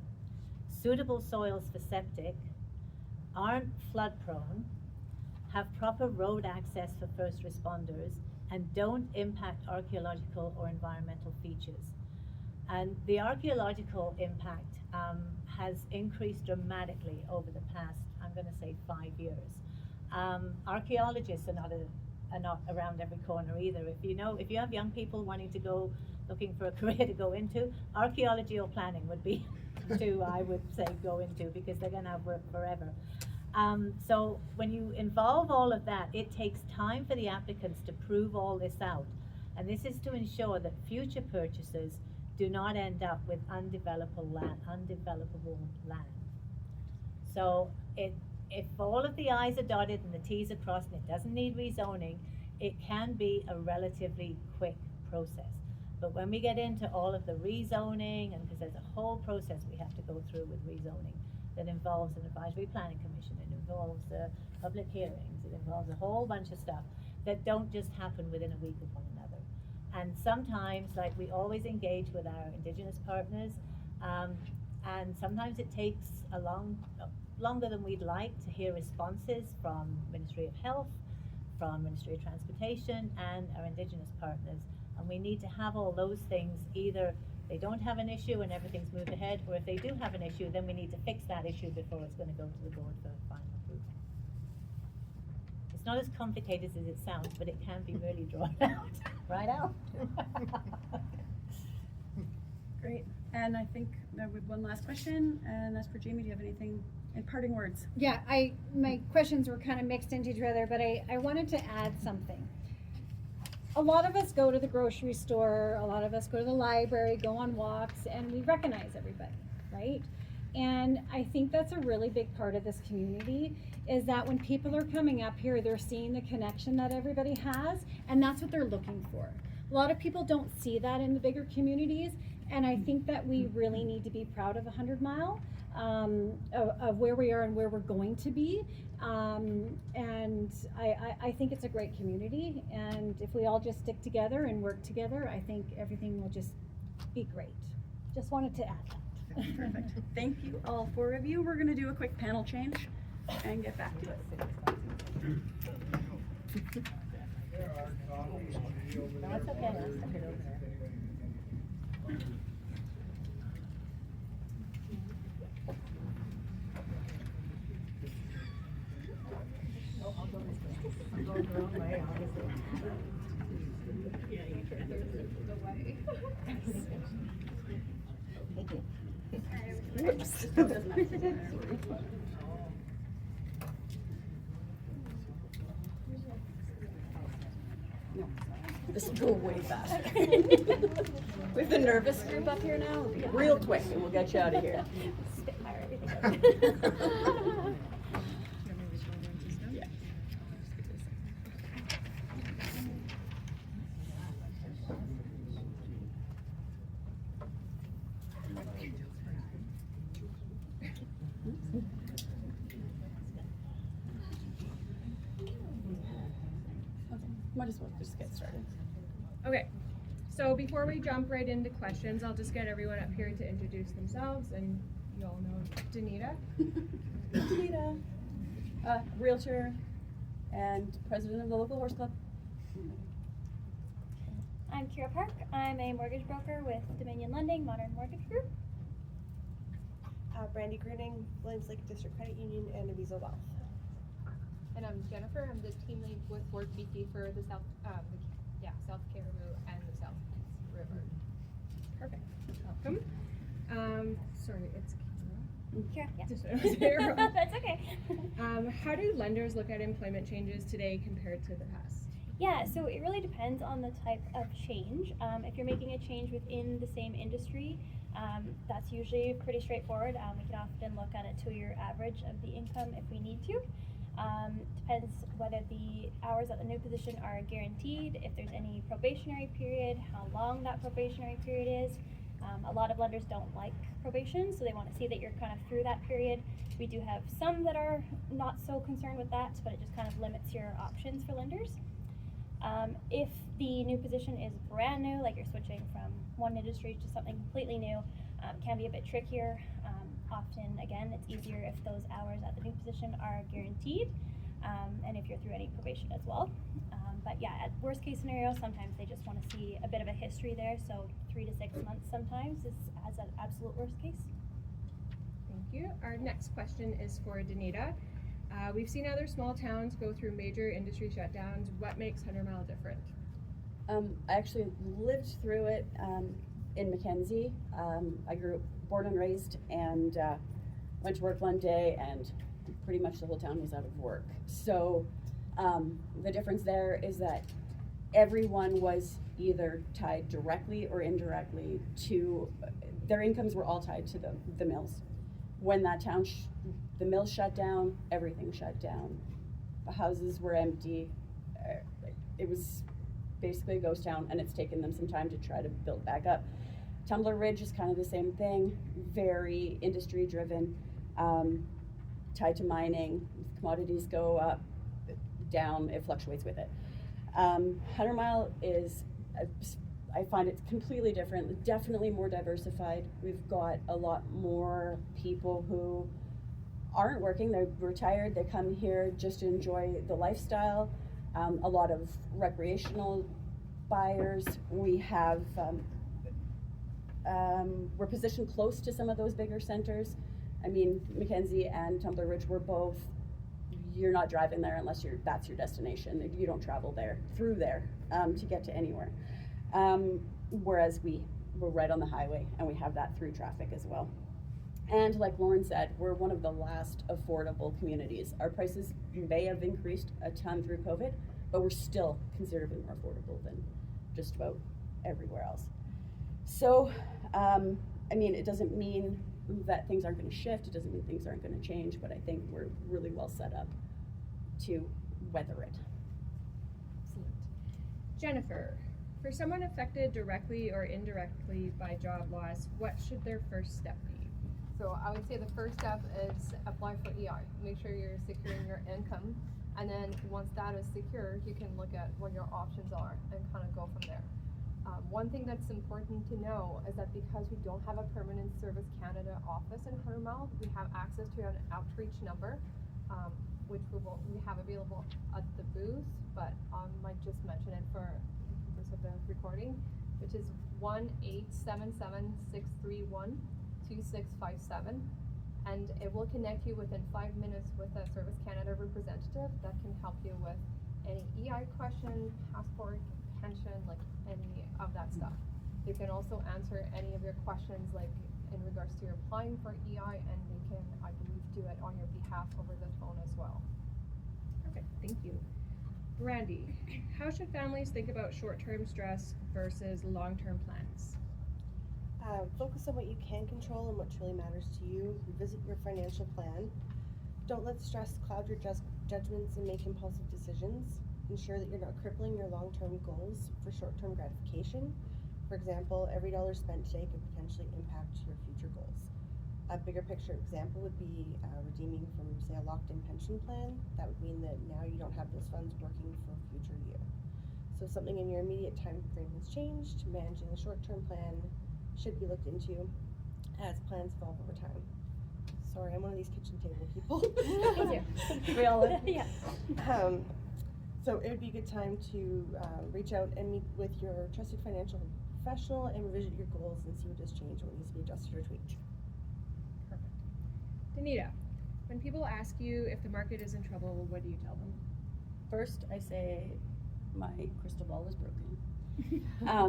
suitable soils for septic, aren't flood prone, have proper road access for first responders, and don't impact archaeological or environmental features. And the archaeological impact has increased dramatically over the past, I'm going to say, 5 years. Archaeologists are not around every corner either. If you have young people wanting to go looking for a career to go into, archaeology or planning would be two I would say go into, because they're going to have work forever. So when you involve all of that, it takes time for the applicants to prove all this out. And this is to ensure that future purchasers do not end up with undevelopable land. So if all of the I's are dotted and the T's are crossed and it doesn't need rezoning, it can be a relatively quick process. But when we get into all of the rezoning, and because there's a whole process we have to go through with rezoning that involves an advisory planning commission, it involves public hearings, it involves a whole bunch of stuff that don't just happen within a week of one another. And sometimes, like, we always engage with our Indigenous partners, and sometimes it takes longer than we'd like to hear responses from Ministry of Health, from Ministry of Transportation, and our Indigenous partners. And we need to have all those things. Either they don't have an issue and everything's moved ahead, or if they do have an issue, then we need to fix that issue before it's going to go to the board for final approval. It's not as complicated as it sounds, but it can be really drawn out. Right, Al? Great. And I think that we have one last question, and that's for Jamie. Do you have anything in parting words? Yeah, my questions were kind of mixed into each other, but I wanted to add something. A lot of us go to the grocery store, a lot of us go to the library, go on walks, and we recognize everybody, right? And I think that's a really big part of this community, is that when people are coming up here, they're seeing the connection that everybody has, and that's what they're looking for. A lot of people don't see that in the bigger communities, and I think that we really need to be proud of 100 Mile, of where we are and where we're going to be. And I think it's a great community, and if we all just stick together and work together, I think everything will just be great. Just wanted to add that. Perfect. Thank you, all four of you. We're going to do a quick panel change and get back to it. No, it's okay. I'll send it over there. I'm going the wrong way, obviously. Whoops. Doesn't matter. No. This will go way faster. We have the nervous group up here now. It'll be real quick and we'll get you out of here. Spitfire everything. Yeah. Might as well just get started. Okay, so before we jump right into questions, I'll just get everyone up here to introduce themselves, and you all know Danita. Danita, realtor and president of the local horse club. I'm Kira Park. I'm a mortgage broker with Dominion Lending, Modern Mortgage Group. Brandy Gruning, Williams Lake District Credit Union, and Aviso Wealth. And I'm Jennifer. I'm the team lead with Fort BT for the South Caribou and the South River. Perfect. Welcome. Sorry, it's Kira, yeah. Just I was here wrong. That's okay. How do lenders look at employment changes today compared to the past? Yeah, so it really depends on the type of change. If you're making a change within the same industry, that's usually pretty straightforward. We can often look at a 2-year average of the income if we need to. Depends whether the hours at the new position are guaranteed, if there's any probationary period, how long that probationary period is. A lot of lenders don't like probation, so they want to see that you're kind of through that period. We do have some that are not so concerned with that, but it just kind of limits your options for lenders. If the new position is brand new, like you're switching from one industry to something completely new, can be a bit trickier. Often, again, it's easier if those hours at the new position are guaranteed. and if you're through any probation as well. But yeah, at worst case scenario, sometimes they just want to see a bit of a history there, so 3 to 6 months sometimes is as an absolute worst case. Thank you. Our next question is for Danita. We've seen other small towns go through major industry shutdowns. What makes 100 Mile different? I actually lived through it in Mackenzie. I born and raised, and went to work one day, and pretty much the whole town was out of work. So the difference there is that everyone was either tied directly or indirectly to, their incomes were all tied to the mills. When that town, the mills shut down, everything shut down. The houses were empty. It was basically a ghost town, and it's taken them some time to try to build back up. Tumbler Ridge is kind of the same thing, very industry driven, tied to mining. Commodities go up, down, it fluctuates with it. 100 Mile is, I find it completely different, definitely more diversified. We've got a lot more people who aren't working, they're retired, they come here just to enjoy the lifestyle. A lot of recreational buyers. We have, we're positioned close to some of those bigger centers. I mean, Mackenzie and Tumbler Ridge were both, you're not driving there unless that's your destination. You don't travel there, through there, to get to anywhere. Whereas we're right on the highway, and we have that through traffic as well. And like Lauren said, we're one of the last affordable communities. Our prices may have increased a ton through COVID, but we're still considerably more affordable than just about everywhere else. So, I mean, it doesn't mean that things aren't going to shift. It doesn't mean things aren't going to change, but I think we're really well set up to weather it. Excellent. Jennifer, for someone affected directly or indirectly by job loss, what should their first step be? So I would say the first step is apply for EI. Make sure you're securing your income, and then once that is secure, you can look at what your options are and kind of go from there. One thing that's important to know is that because we don't have a permanent Service Canada office in 100 Mile, we have access to an outreach number, which we have available at the booth, but I might just mention it for the purpose of the recording, which is 1-877-631-2657, and it will connect you within 5 minutes with a Service Canada representative that can help you with any EI question, passport, pension, like any of that stuff. They can also answer any of your questions, like in regards to your applying for EI, and they can, I believe, do it on your behalf over the phone as well. Perfect, thank you. Brandy, how should families think about short-term stress versus long-term plans? Focus on what you can control and what truly matters to you. Revisit your financial plan. Don't let stress cloud your judgments and make impulsive decisions. Ensure that you're not crippling your long-term goals for short-term gratification. For example, every dollar spent today could potentially impact your future goals. A bigger picture example would be redeeming from, say, a locked-in pension plan. That would mean that now you don't have those funds working for a future you. So if something in your immediate time frame has changed, managing the short-term plan should be looked into as plans evolve over time. Sorry, I'm one of these kitchen table people. We all are. Yeah. So it would be a good time to reach out and meet with your trusted financial professional and revisit your goals and see what has changed, what needs to be adjusted or tweaked. Perfect. Danita, when people ask you if the market is in trouble, what do you tell them? First, I say my crystal ball is broken.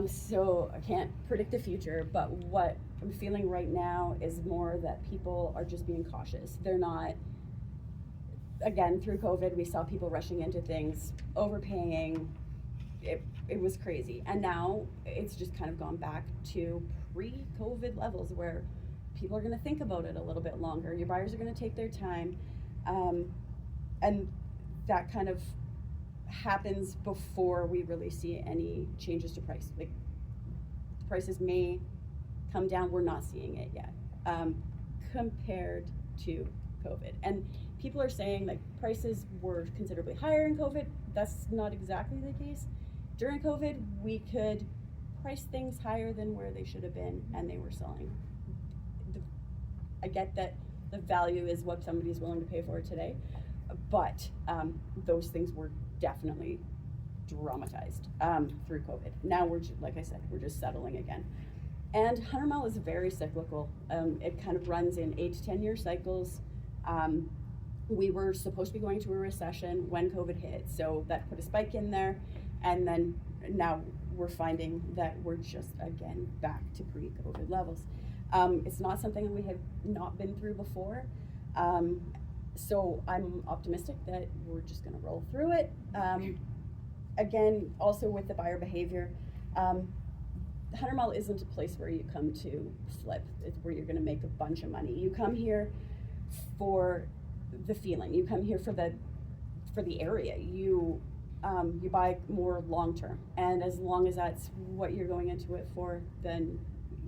So I can't predict the future, but what I'm feeling right now is more that people are just being cautious. They're not, again, through COVID, we saw people rushing into things, overpaying. It was crazy. And now it's just kind of gone back to pre-COVID levels where people are going to think about it a little bit longer. Your buyers are going to take their time. And that kind of happens before we really see any changes to price. Like, prices may come down, we're not seeing it yet, compared to COVID. And people are saying like prices were considerably higher in COVID. That's not exactly the case. During COVID, we could price things higher than where they should have been, and they were selling. I get that the value is what somebody's willing to pay for it today, but those things were definitely dramatized through COVID. Now like I said, we're just settling again. And Hunter Mall is very cyclical. It kind of runs in 8 to 10 year cycles. We were supposed to be going to a recession when COVID hit, so that put a spike in there, and then now we're finding that we're just again back to pre-COVID levels. It's not something we have not been through before, so I'm optimistic that we're just going to roll through it. Again, also with the buyer behavior, Hunter Mall isn't a place where you come to flip. It's where you're going to make a bunch of money. You come here for the feeling. You come here for the area. You buy more long term, and as long as that's what you're going into it for, then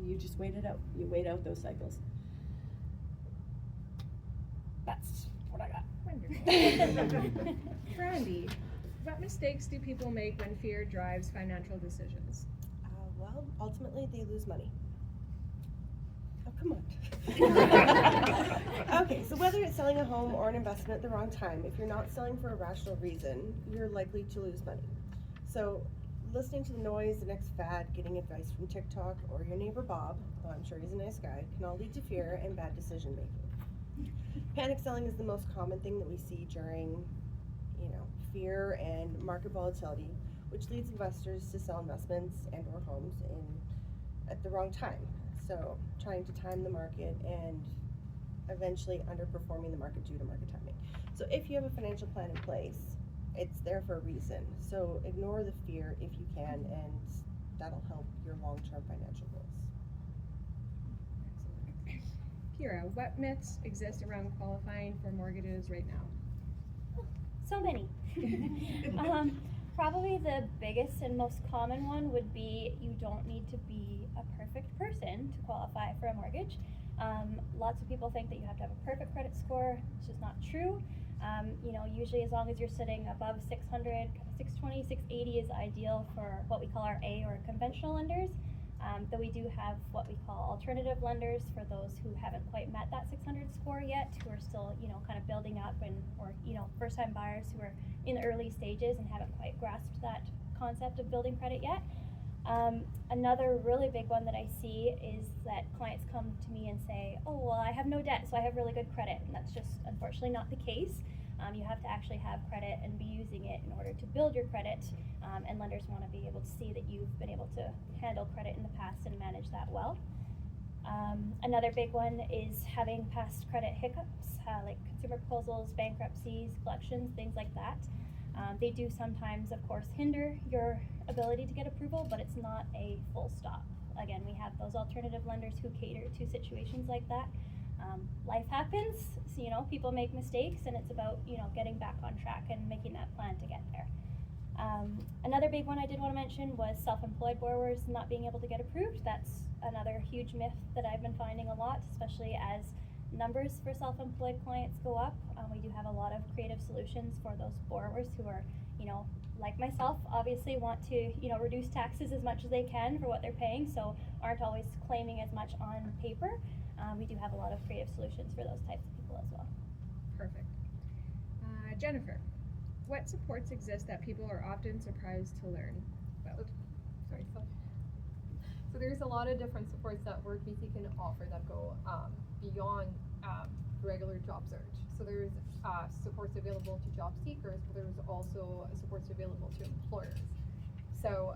you just wait it out. You wait out those cycles. That's what I got. Wonderful. Brandy, what mistakes do people make when fear drives financial decisions? Well, ultimately, they lose money. Oh, come on. Okay, so whether it's selling a home or an investment at the wrong time, if you're not selling for a rational reason, you're likely to lose money. So listening to the noise, the next fad, getting advice from TikTok or your neighbor Bob, though I'm sure he's a nice guy, can all lead to fear and bad decision making. Panic selling is the most common thing that we see during, fear and market volatility, which leads investors to sell investments and or homes at the wrong time. So trying to time the market and eventually underperforming the market due to market timing. So if you have a financial plan in place, it's there for a reason. So ignore the fear if you can, and that'll help your long-term financial goals. Excellent. Kira, what myths exist around qualifying for mortgages right now? So many. Probably the biggest and most common one would be you don't need to be a perfect person to qualify for a mortgage. Lots of people think that you have to have a perfect credit score. It's just not true. Usually as long as you're sitting above 600, 620, 680 is ideal for what we call our A or conventional lenders. Though we do have what we call alternative lenders for those who haven't quite met that 600 score yet, who are still, kind of building up or first-time buyers who are in the early stages and haven't quite grasped that concept of building credit yet. Another really big one that I see is that clients come to me and say, oh, well, I have no debt, so I have really good credit. And that's just unfortunately not the case. You have to actually have credit and be using it in order to build your credit. And lenders want to be able to see that you've been able to handle credit in the past and manage that well. Another big one is having past credit hiccups, like consumer proposals, bankruptcies, collections, things like that. They do sometimes, of course, hinder your ability to get approval, but it's not a full stop. Again, we have those alternative lenders who cater to situations like that. Life happens, so, people make mistakes, and it's about, getting back on track and making that plan to get there. Another big one I did want to mention was self-employed borrowers not being able to get approved. That's another huge myth that I've been finding a lot, especially as numbers for self-employed clients go up. We do have a lot of creative solutions for those borrowers who are, like myself, obviously want to, reduce taxes as much as they can for what they're paying, so aren't always claiming as much on paper. We do have a lot of creative solutions for those types of people as well. Perfect. Jennifer, what supports exist that people are often surprised to learn about? Sorry. So there's a lot of different supports that WorkBC can offer that go beyond regular job search. So there's supports available to job seekers, but there's also supports available to employers. So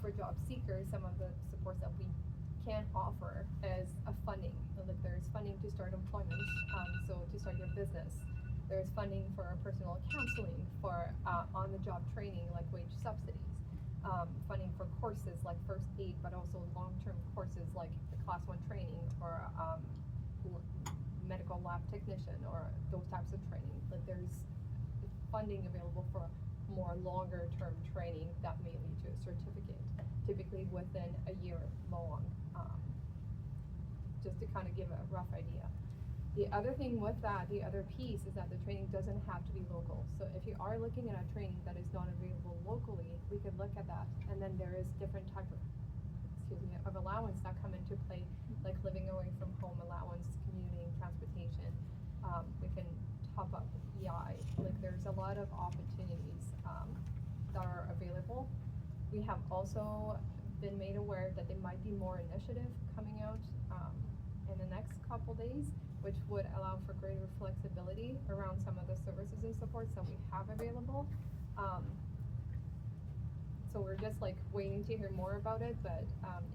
for job seekers, some of the supports that we can offer is a funding. Like there's funding to start employment, so to start your business. There's funding for personal counseling, for on-the-job training like wage subsidies, funding for courses like first aid, but also long-term courses like the class 1 training or medical lab technician or those types of training. Like there's funding available for more longer-term training that may lead to a certificate, typically within a year long, just to kind of give a rough idea. The other thing with that, the other piece is that the training doesn't have to be local. So if you are looking at a training that is not available locally, we could look at that. And then there is different type of allowance that come into play, like living away from home allowance, commuting, transportation. We can top up EI. Like there's a lot of opportunities that are available. We have also been made aware that there might be more initiative coming out in the next couple days, which would allow for greater flexibility around some of the services and supports that we have available. So we're just like waiting to hear more about it, but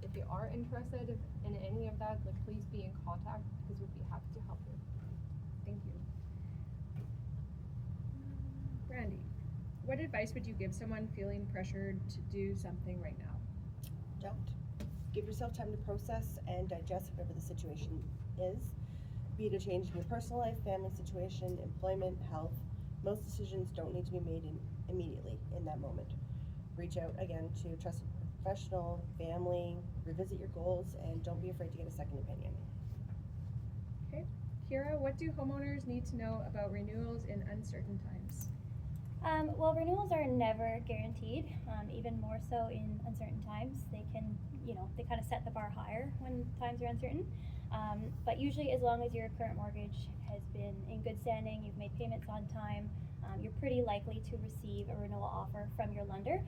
if you are interested in any of that, like please be in contact because we'd be happy to help you. Thank you. Brandy, what advice would you give someone feeling pressured to do something right now? Don't. Give yourself time to process and digest whatever the situation is. Be it a change in your personal life, family situation, employment, health. Most decisions don't need to be made immediately in that moment. Reach out again to a trusted professional, family, revisit your goals, and don't be afraid to get a second opinion. Okay. Kira, what do homeowners need to know about renewals in uncertain times? Well, renewals are never guaranteed, even more so in uncertain times. They can, they kind of set the bar higher when times are uncertain. But usually as long as your current mortgage has been in good standing, you've made payments on time, you're pretty likely to receive a renewal offer from your lender.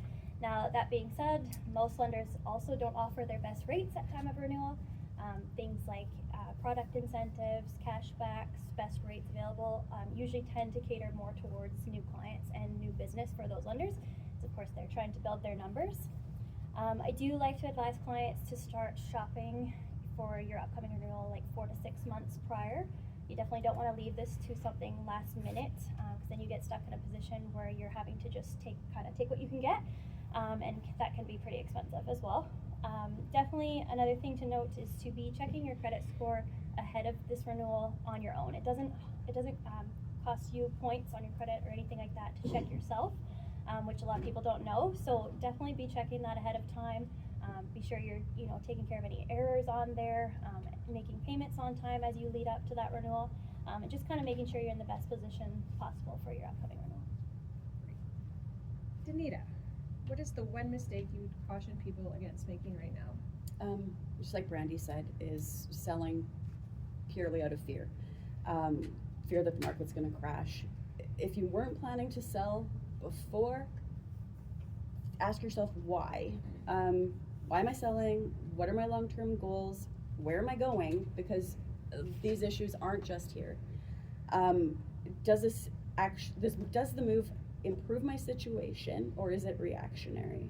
Now, that being said, most lenders also don't offer their best rates at time of renewal. Things like product incentives, cashbacks, best rates available usually tend to cater more towards new clients and new business for those lenders. So of course, they're trying to build their numbers. I do like to advise clients to start shopping for your upcoming renewal like 4 to 6 months prior. You definitely don't want to leave this to something last minute, because then you get stuck in a position where you're having to just take what you can get, and that can be pretty expensive as well. Definitely another thing to note is to be checking your credit score ahead of this renewal on your own. It doesn't cost you points on your credit or anything like that to check yourself, which a lot of people don't know. So definitely be checking that ahead of time. Be sure you're taking care of any errors on there, making payments on time as you lead up to that renewal, and just kind of making sure you're in the best position possible for your upcoming renewal. Danita, what is the one mistake you would caution people against making right now? Just like Brandy said, is selling purely out of fear. Fear that the market's going to crash. If you weren't planning to sell before, ask yourself why. Why am I selling? What are my long-term goals? Where am I going? Because these issues aren't just here. Does the move improve my situation, or is it reactionary?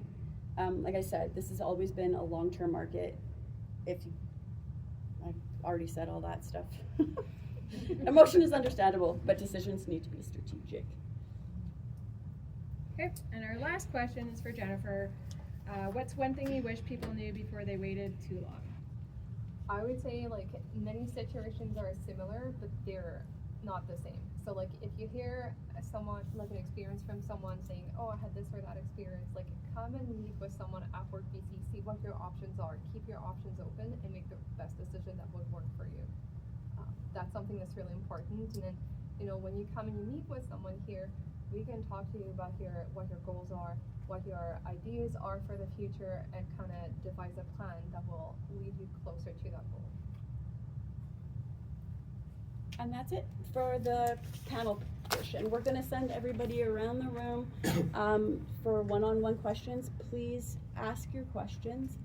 Like I said, this has always been a long-term market. I already said all that stuff. Emotion is understandable, but decisions need to be strategic. Okay, and our last question is for Jennifer. What's one thing you wish people knew before they waited too long? I would say like many situations are similar, but they're not the same. So like if you hear someone, like an experience from someone saying, oh, I had this or that experience, like come and meet with someone at Work BC, see what your options are, keep your options open, and make the best decision that would work for you. That's something that's really important. And then, when you come and you meet with someone here, we can talk to you about what your goals are, what your ideas are for the future, and kind of devise a plan that will lead you closer to that goal. And that's it for the panel portion. We're going to send everybody around the room for one-on-one questions. Please ask your questions.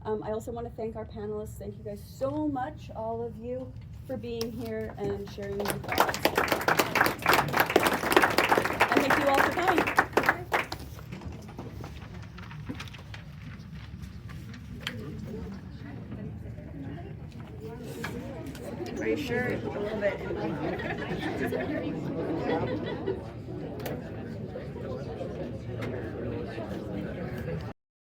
I also want to thank our panelists. Thank you guys so much, all of you, for being here and sharing your thoughts. And thank you all for coming. Are you sure? A little bit.